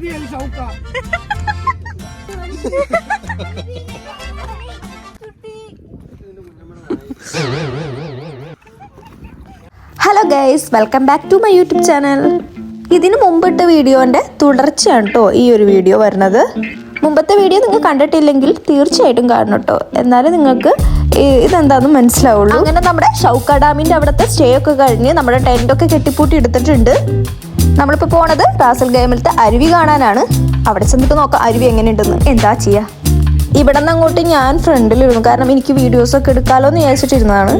Hello guys, welcome back to my YouTube channel. ഇതിന് മുമ്പിട്ട വീഡിയോൻ്റെ തുടർച്ചയാണ് കേട്ടോ ഈ ഒരു വീഡിയോ വരുന്നത്. മുമ്പത്തെ വീഡിയോ നിങ്ങൾ കണ്ടിട്ടില്ലെങ്കിൽ തീർച്ചയായിട്ടും കാണണം കേട്ടോ, എന്നാലും നിങ്ങൾക്ക് ഇതെന്താണെന്ന് മനസ്സിലാവുള്ളൂ. അങ്ങനെ നമ്മുടെ ഷൗക്ക ഡാമിൻ്റെ അവിടുത്തെ സ്റ്റേ ഒക്കെ കഴിഞ്ഞ് നമ്മുടെ ടെൻ്റൊക്കെ കെട്ടിപ്പൂട്ടി എടുത്തിട്ടുണ്ട്. നമ്മളിപ്പോൾ പോണത് റാസൽ ഗൈമിലത്തെ അരുവി കാണാനാണ്. അവിടെ ചെന്നിട്ട് നോക്കാം അരുവി എങ്ങനെയുണ്ടെന്ന്. എന്താ ചെയ്യുക, ഇവിടെ നിന്ന് അങ്ങോട്ട് ഞാൻ ഫ്രണ്ടിലിരുന്നു, കാരണം എനിക്ക് വീഡിയോസൊക്കെ എടുക്കാമല്ലോ എന്ന് വിചാരിച്ചിട്ടിരുന്നതാണ്.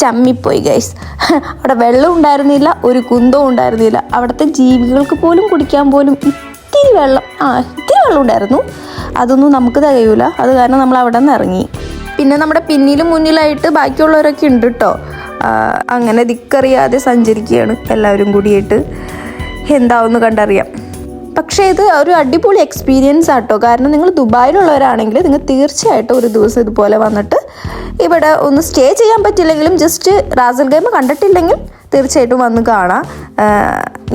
ചമ്മിപ്പോയി ഗൈസ്, അവിടെ വെള്ളം ഉണ്ടായിരുന്നില്ല, ഒരു കുന്തവും ഉണ്ടായിരുന്നില്ല. അവിടുത്തെ ജീവികൾക്ക് പോലും കുടിക്കാൻ പോലും ഇത്തിരി വെള്ളം ഉണ്ടായിരുന്നു. അതൊന്നും നമുക്ക് തികയൂല. അത് കാരണം നമ്മൾ അവിടെ നിന്ന് ഇറങ്ങി. പിന്നെ നമ്മുടെ പിന്നിലും മുന്നിലായിട്ട് ബാക്കിയുള്ളവരൊക്കെ ഉണ്ട് കേട്ടോ. അങ്ങനെ ദിക്കറിയാതെ സഞ്ചരിക്കുകയാണ് എല്ലാവരും കൂടിയിട്ട്. എന്താവെന്ന് കണ്ടറിയാം. പക്ഷേ ഇത് ഒരു അടിപൊളി എക്സ്പീരിയൻസ് ആട്ടോ. കാരണം നിങ്ങൾ ദുബായിലുള്ളവരാണെങ്കിൽ നിങ്ങൾ തീർച്ചയായിട്ടും ഒരു ദിവസം ഇതുപോലെ വന്നിട്ട് ഇവിടെ ഒന്ന് സ്റ്റേ ചെയ്യാൻ പറ്റില്ലെങ്കിലും ജസ്റ്റ് റാസൽ ഗൈമ കണ്ടിട്ടില്ലെങ്കിൽ തീർച്ചയായിട്ടും വന്ന് കാണാം.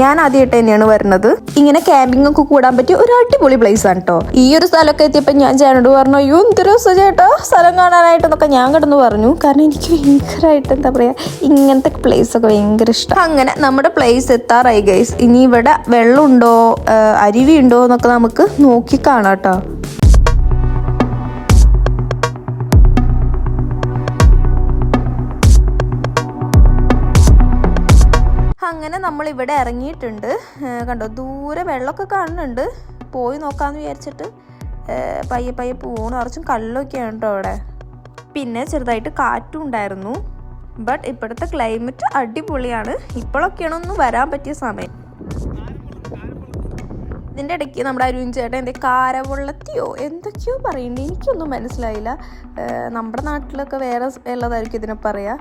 ഞാൻ ആദ്യമായിട്ട് തന്നെയാണ് വരുന്നത്. ഇങ്ങനെ ക്യാമ്പിംഗ് ഒക്കെ കൂടാൻ പറ്റിയ ഒരു അടിപൊളി പ്ലേസ് ആണ് കേട്ടോ. ഈ ഒരു സ്ഥലമൊക്കെ എത്തിയപ്പോൾ ഞാൻ ചേട്ടനോട് പറഞ്ഞു, അയ്യോ എന്തൊരു രസം ചേട്ടാ സ്ഥലം കാണാനായിട്ടെന്നൊക്കെ ഞാൻ കിടന്ന് പറഞ്ഞു. കാരണം എനിക്ക് ഭയങ്കരമായിട്ട് എന്താ പറയുക, ഇങ്ങനത്തെ പ്ലേസൊക്കെ ഭയങ്കര ഇഷ്ടം. അങ്ങനെ നമ്മുടെ പ്ലേസ് എത്താറായി ഗൈസ്. ഇനി ഇവിടെ വെള്ളമുണ്ടോ അരുവി ഉണ്ടോ എന്നൊക്കെ നമുക്ക് നോക്കി കാണാം കേട്ടോ. അങ്ങനെ നമ്മളിവിടെ ഇറങ്ങിയിട്ടുണ്ട്. കണ്ടോ, ദൂരെ വെള്ളമൊക്കെ കാണുന്നുണ്ട്. പോയി നോക്കാമെന്ന് വിചാരിച്ചിട്ട് പയ്യെ പോകണം. കുറച്ചും കല്ലൊക്കെയാണ് കേട്ടോ അവിടെ. പിന്നെ ചെറുതായിട്ട് കാറ്റും ഉണ്ടായിരുന്നു. ബട്ട് ഇപ്പോഴത്തെ ക്ലൈമറ്റ് അടിപൊളിയാണ്. ഇപ്പോഴൊക്കെയാണ് ഒന്ന് വരാൻ പറ്റിയ സമയം. ഇതിൻ്റെ ഇടയ്ക്ക് നമ്മുടെ അരുൺ ചേട്ടൻ എൻ്റെ കാരവെള്ളത്തിയോ എന്തൊക്കെയോ പറയുന്നുണ്ട്, എനിക്കൊന്നും മനസ്സിലായില്ല. നമ്മുടെ നാട്ടിലൊക്കെ വേറെ ഉള്ളതായിരിക്കും ഇതിനെ പറയുക.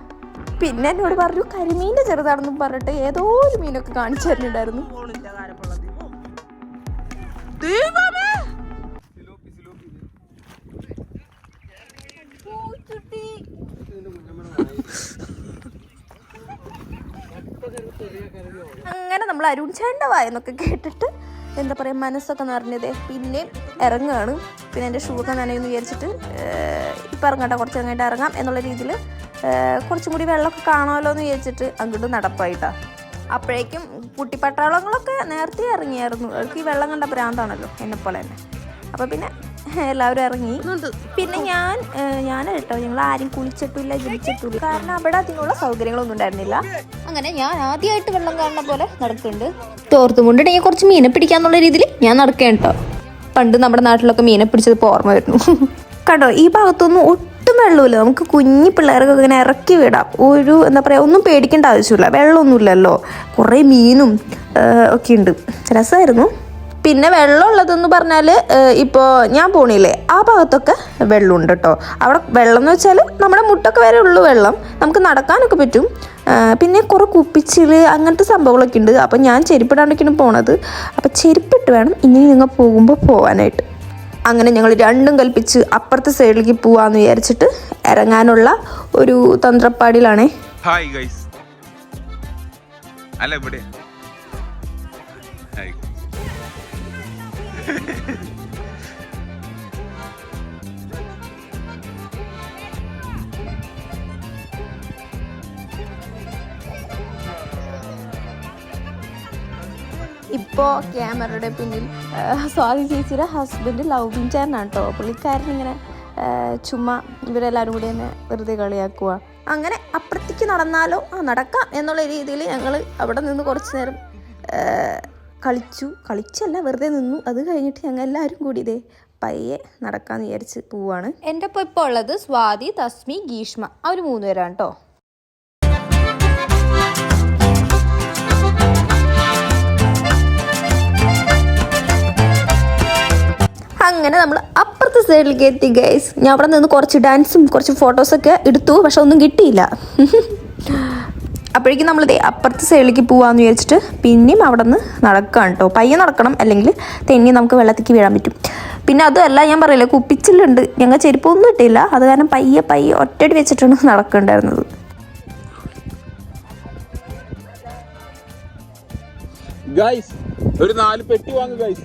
പിന്നെ എന്നോട് പറഞ്ഞു കരിമീൻ്റെ ചെറുതാണെന്നും പറഞ്ഞിട്ട് ഏതോ ഒരു മീനൊക്കെ കാണിച്ചു തരുന്നുണ്ടായിരുന്നു. അങ്ങനെ നമ്മൾ അരുൺ ചേട്ടൻ്റെ വായെന്നൊക്കെ കേട്ടിട്ട് എന്താ പറയുക, മനസ്സൊക്കെ നിറഞ്ഞതേ. പിന്നെ ഇറങ്ങുകയാണ്. പിന്നെ എൻ്റെ ഷൂ ഒക്കെ നനയെന്ന് വിചാരിച്ചിട്ട് ഇപ്പം ഇറങ്ങട്ടെ, കുറച്ച് കഴിഞ്ഞിട്ട് ഇറങ്ങാം എന്നുള്ള രീതിയിൽ കുറച്ചും കൂടി വെള്ളമൊക്കെ കാണാമല്ലോ എന്ന് വിചാരിച്ചിട്ട് അങ്ങോട്ട് നടപ്പായിട്ടാണ്. അപ്പോഴേക്കും കുട്ടിപ്പട്ടാളങ്ങളൊക്കെ നേരത്തെ ഇറങ്ങിയായിരുന്നു. അവർക്ക് ഈ വെള്ളം കണ്ട ഭ്രാന്താണല്ലോ എന്നെപ്പോലെ തന്നെ. അപ്പോൾ പിന്നെ എല്ലാവരും ഇറങ്ങി. പിന്നെ ഞാൻ കേട്ടോ, ഞങ്ങൾ ആരും കുളിച്ചിട്ടില്ല ജപിച്ചിട്ടില്ല, കാരണം അവിടെ അതിനുള്ള സൗകര്യങ്ങളൊന്നും ഉണ്ടായിരുന്നില്ല. അങ്ങനെ ഞാൻ ആദ്യമായിട്ട് വെള്ളം കാണുന്ന പോലെ നടക്കുന്നുണ്ട്. തോർത്തും കൊണ്ടിട്ടുണ്ടെങ്കിൽ കുറച്ച് മീനെ പിടിക്കാന്നുള്ള രീതിയിൽ ഞാൻ നടക്കുകയാണ് കേട്ടോ. പണ്ട് നമ്മുടെ നാട്ടിലൊക്കെ മീനെ പിടിച്ചത് ഓർമ്മ വരുന്നു. കണ്ടോ, ഈ ഭാഗത്തൊന്നും ഒട്ടും വെള്ളമില്ല. നമുക്ക് കുഞ്ഞു പിള്ളേർക്കൊക്കെ ഇങ്ങനെ ഇറക്കി വിടാം. ഒരു എന്താ പറയുക, ഒന്നും പേടിക്കേണ്ട ആവശ്യമില്ല. വെള്ളമൊന്നുമില്ലല്ലോ, കുറേ മീനും ഒക്കെ ഉണ്ട്. രസമായിരുന്നു. പിന്നെ വെള്ളമുള്ളതെന്ന് പറഞ്ഞാൽ ഇപ്പോൾ ഞാൻ പോണില്ലേ, ആ ഭാഗത്തൊക്കെ വെള്ളമുണ്ട് കേട്ടോ. അവിടെ വെള്ളം എന്ന് വെച്ചാൽ നമ്മുടെ മുട്ടൊക്കെ വരെ ഉള്ളു വെള്ളം. നമുക്ക് നടക്കാനൊക്കെ പറ്റും. പിന്നെ കുറേ കുപ്പിച്ചിൽ അങ്ങനത്തെ സംഭവങ്ങളൊക്കെ ഉണ്ട്. അപ്പം ഞാൻ ചെരുപ്പിടാണ്ടൊക്കെയാണ് പോണത്. അപ്പം ചെരുപ്പിട്ട് വേണം ഇനി നിങ്ങൾ പോകുമ്പോൾ പോകാനായിട്ട്. അങ്ങനെ ഞങ്ങൾ രണ്ടും കൽപ്പിച്ച് അപ്പുറത്തെ സൈഡിലേക്ക് പോവാന്ന് വിചാരിച്ചിട്ട് ഇറങ്ങാനുള്ള ഒരു തന്ത്രപ്പാടിലാണേ. ഹായ് ഗൈസ്, അല്ല ഇവിടെ ഇപ്പോൾ ക്യാമറയുടെ പിന്നിൽ സ്വാതി ചേച്ചിയുടെ ഹസ്ബൻഡ് ലവ് ചേട്ടനാണ് കേട്ടോ. പുള്ളിക്കാരൻ ഇങ്ങനെ ചുമ്മാ ഇവരെല്ലാവരും കൂടി തന്നെ വെറുതെ കളിയാക്കുക. അങ്ങനെ അപ്പുറത്തേക്ക് നടന്നാലോ നടക്കാം എന്നുള്ള രീതിയിൽ ഞങ്ങൾ അവിടെ നിന്ന് കുറച്ച് നേരം കളിച്ചല്ല വെറുതെ നിന്നു. അത് കഴിഞ്ഞിട്ട് ഞങ്ങൾ എല്ലാവരും കൂടി ഇതേ പയ്യെ നടക്കാമെന്ന് വിചാരിച്ച് പോവാണ്. എൻ്റെ ഇപ്പോൾ ഉള്ളത് സ്വാതി, തസ്മി, ഗീഷ്മ, അവർ 3 പേരാണ് കേട്ടോ. അങ്ങനെ നമ്മൾ അപ്പുറത്തെ സൈഡിലേക്ക് എത്തി ഗൈസ്. ഞാൻ അവിടെ നിന്ന് കുറച്ച് ഡാൻസും കുറച്ച് ഫോട്ടോസൊക്കെ എടുത്തു, പക്ഷെ ഒന്നും കിട്ടിയില്ല. അപ്പോഴേക്കും നമ്മളിതേ അപ്പുറത്തെ സൈഡിലേക്ക് പോകാമെന്ന് വിചാരിച്ചിട്ട് പിന്നെയും അവിടെ നിന്ന് നടക്കുകയാണ് കേട്ടോ. പയ്യെ നടക്കണം, അല്ലെങ്കിൽ തെന്നി നമുക്ക് വെള്ളത്തേക്ക് വീഴാൻ പറ്റും. പിന്നെ അതുമല്ല, ഞാൻ പറയില്ല കുപ്പിച്ചിലുണ്ട്, ഞങ്ങൾ ചെരുപ്പൊന്നും ഇട്ടില്ല. അത് കാരണം പയ്യെ ഒറ്റയടി വെച്ചിട്ടാണ് നടക്കുന്നുണ്ടായിരുന്നത്. ഗൈസ് ഒരു 4 പെട്ടി വാങ്ങും ഗൈസ്.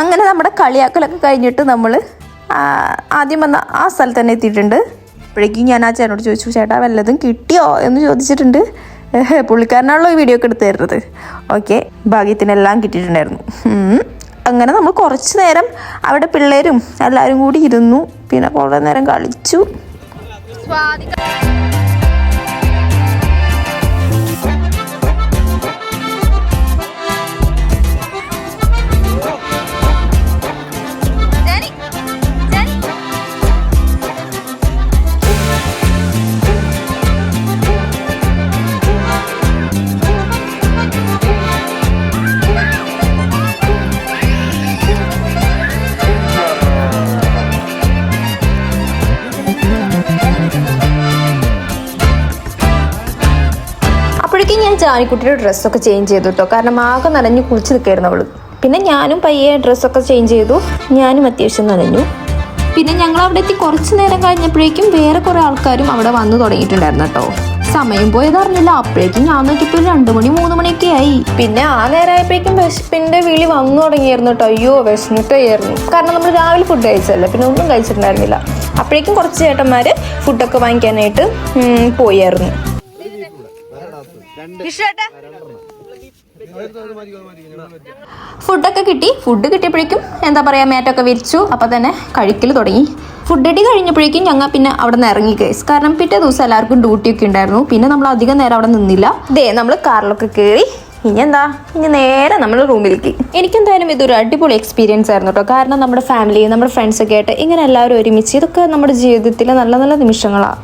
അങ്ങനെ നമ്മുടെ കളിയാക്കലൊക്കെ കഴിഞ്ഞിട്ട് നമ്മൾ ആദ്യം വന്ന ആ സ്ഥലത്ത് തന്നെ എത്തിയിട്ടുണ്ട്. അപ്പോഴേക്കും ഞാൻ ആ ചേട്ടനോട് ചോദിച്ചു, ചേട്ടാ വല്ലതും കിട്ടിയോ എന്ന് ചോദിച്ചിട്ടുണ്ട്. പുള്ളിക്കാരനാണല്ലോ ഈ വീഡിയോ ഒക്കെ എടുത്ത് തരുന്നത്. ഓക്കെ, ഭാഗ്യത്തിനെല്ലാം കിട്ടിയിട്ടുണ്ടായിരുന്നു. അങ്ങനെ നമ്മൾ കുറച്ച് നേരം അവിടെ പിള്ളേരും എല്ലാവരും കൂടി ഇരുന്നു. പിന്നെ കുറേ നേരം കളിച്ചു. ഞാൻ ജാനിക്കുട്ടിയുടെ ഡ്രസ്സൊക്കെ ചേഞ്ച് ചെയ്തു കേട്ടോ. കാരണം ആകെ നനഞ്ഞു കുളിച്ച് നിൽക്കായിരുന്നു അവള്. പിന്നെ ഞാനും പയ്യെ ഡ്രസ്സൊക്കെ ചേഞ്ച് ചെയ്തു. ഞാനും അത്യാവശ്യം നനഞ്ഞു. പിന്നെ ഞങ്ങൾ അവിടെ എത്തി കുറച്ച് നേരം കഴിഞ്ഞപ്പോഴേക്കും വേറെ കുറേ ആൾക്കാരും അവിടെ വന്നു തുടങ്ങിയിട്ടുണ്ടായിരുന്നു കേട്ടോ. സമയം പോയത് അറിഞ്ഞില്ല. അപ്പോഴേക്കും ഞാൻ നോക്കിയപ്പോൾ 2 മണി 3 മണിയൊക്കെ ആയി. പിന്നെ ആ നേരമായപ്പോഴേക്കും വിശപ്പിൻ്റെ വിളി വന്നു തുടങ്ങിയായിരുന്നു കേട്ടോ. അയ്യോ വിശന്നിട്ടായിരുന്നു. കാരണം നമ്മൾ രാവിലെ ഫുഡ് കഴിച്ചല്ലേ, പിന്നെ ഒന്നും കഴിച്ചിട്ടുണ്ടായിരുന്നില്ല. അപ്പോഴേക്കും കുറച്ച് ചേട്ടന്മാർ ഫുഡൊക്കെ വാങ്ങിക്കാനായിട്ട് പോയായിരുന്നു. ഫുഡൊക്കെ കിട്ടി. ഫുഡ് കിട്ടിയപ്പോഴേക്കും എന്താ പറയുക, മേറ്റൊക്കെ വിരിച്ചു. അപ്പം തന്നെ കഴിക്കൽ തുടങ്ങി. ഫുഡ് അടി കഴിഞ്ഞപ്പോഴേക്കും ഞങ്ങൾ പിന്നെ അവിടെ നിന്ന് ഇറങ്ങി ഗൈസ്. കാരണം പിറ്റേ ദിവസം എല്ലാവർക്കും ഡ്യൂട്ടിയൊക്കെ ഉണ്ടായിരുന്നു. പിന്നെ നമ്മൾ അധികം നേരം അവിടെ നിന്നില്ല. നമ്മൾ കാറിലൊക്കെ കയറി ഇനി നേരെ നമ്മൾ റൂമിലേക്ക്. എനിക്കെന്തായാലും ഇതൊരു അടിപൊളി എക്സ്പീരിയൻസ് ആയിരുന്നു കേട്ടോ. കാരണം നമ്മുടെ ഫാമിലി, നമ്മുടെ ഫ്രണ്ട്സൊക്കെ ആയിട്ട് ഇങ്ങനെ എല്ലാവരും ഒരുമിച്ച്, ഇതൊക്കെ നമ്മുടെ ജീവിതത്തിലെ നല്ല നല്ല നിമിഷങ്ങളാണ്.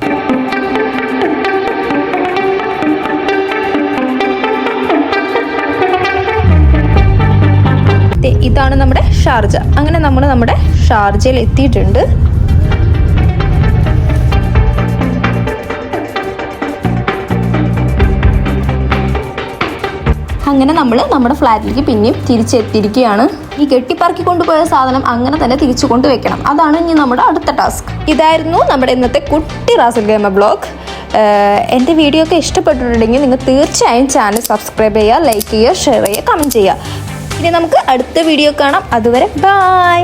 ഇതാണ് നമ്മുടെ ഷാർജ. അങ്ങനെ നമ്മൾ നമ്മുടെ ഷാർജയിൽ എത്തിയിട്ടുണ്ട്. അങ്ങനെ നമ്മൾ നമ്മുടെ ഫ്ലാറ്റിലേക്ക് പിന്നെയും തിരിച്ചെത്തിയിരിക്കുകയാണ്. ഈ കെട്ടിപ്പറക്കി കൊണ്ടുപോയ സാധനം അങ്ങനെ തന്നെ തിരിച്ചു കൊണ്ടുവയ്ക്കണം. അതാണ് ഇനി നമ്മുടെ അടുത്ത ടാസ്ക്. ഇതായിരുന്നു നമ്മുടെ ഇന്നത്തെ കുട്ടി റാസൽ ഗെയിമർ ബ്ലോഗ്. എൻ്റെ വീഡിയോ ഒക്കെ ഇഷ്ടപ്പെട്ടിട്ടുണ്ടെങ്കിൽ നിങ്ങൾ തീർച്ചയായും ചാനൽ സബ്സ്ക്രൈബ് ചെയ്യുക, ലൈക്ക് ചെയ്യുക, ഷെയർ ചെയ്യുക, കമൻറ്റ് ചെയ്യുക. ഇനി നമുക്ക് അടുത്ത വീഡിയോ കാണാം. അതുവരെ ബൈ.